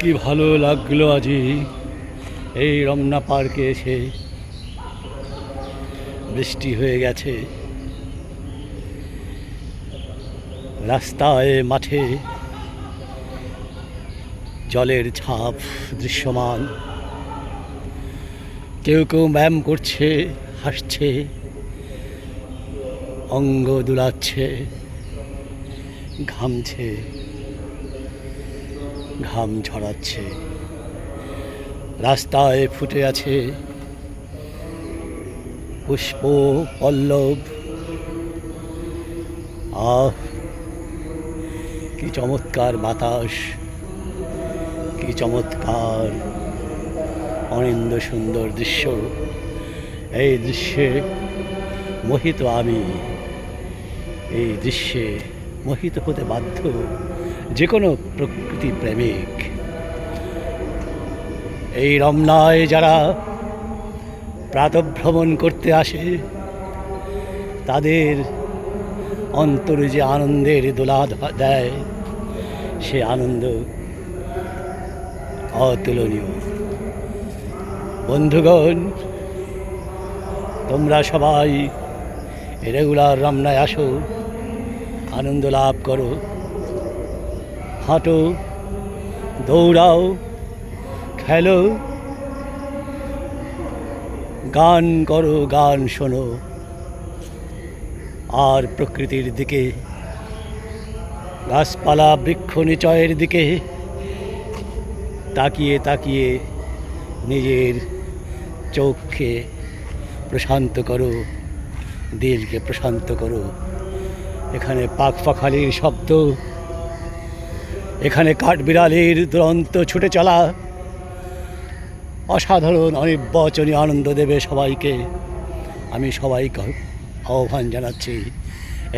কি ভালো লাগলো আজি এই রমনা পার্কে এসে। বৃষ্টি হয়ে গেছে, রাস্তায় মাঠে জলের ছাপ দৃশ্যমান। কেউ কেউ ব্যায়াম করছে, হাসছে, অঙ্গ দুলাচ্ছে, ঘামছে, ঘাম ঝরাচ্ছে। রাস্তায় ফুটে আছে পুষ্প পল্লব। আহ, কি চমৎকার বাতাস, কি চমৎকার অনিন্দ সুন্দর দৃশ্য। এই দৃশ্যে মোহিত আমি, এই দৃশ্যে মোহিত হতে বাধ্য যে কোনো প্রকৃতি প্রেমিক। এই রমনায় যারা প্রাতঃভ্রমণ করতে আসে তাদের অন্তরে যে আনন্দের দোলা দেয়, সে আনন্দ অতুলনীয়। বন্ধুগণ, তোমরা সবাই রেগুলার রমনায় আসো, আনন্দ লাভ করো, হাঁটো, দৌড়াও, খেলো, গান করো, গান শোনো, আর প্রকৃতির দিকে, গাছপালা বৃক্ষ নিচয়ের দিকে তাকিয়ে তাকিয়ে নিজের চোখকে প্রশান্ত করো, দিলকে প্রশান্ত করো। এখানে পাখপাখালির শব্দ, এখানে কাঠবিড়ালির দুরন্ত ছুটে চলা অসাধারণ অনির্বচনীয় আনন্দ দেবে সবাইকে। আমি সবাইকে আহ্বান জানাচ্ছি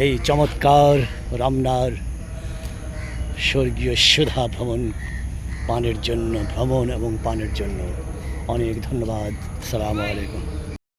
এই চমৎকার রমনার স্বর্গীয় সুধা ভ্রমণ এবং পানের জন্য। অনেক ধন্যবাদ। আসসালামু আলাইকুম।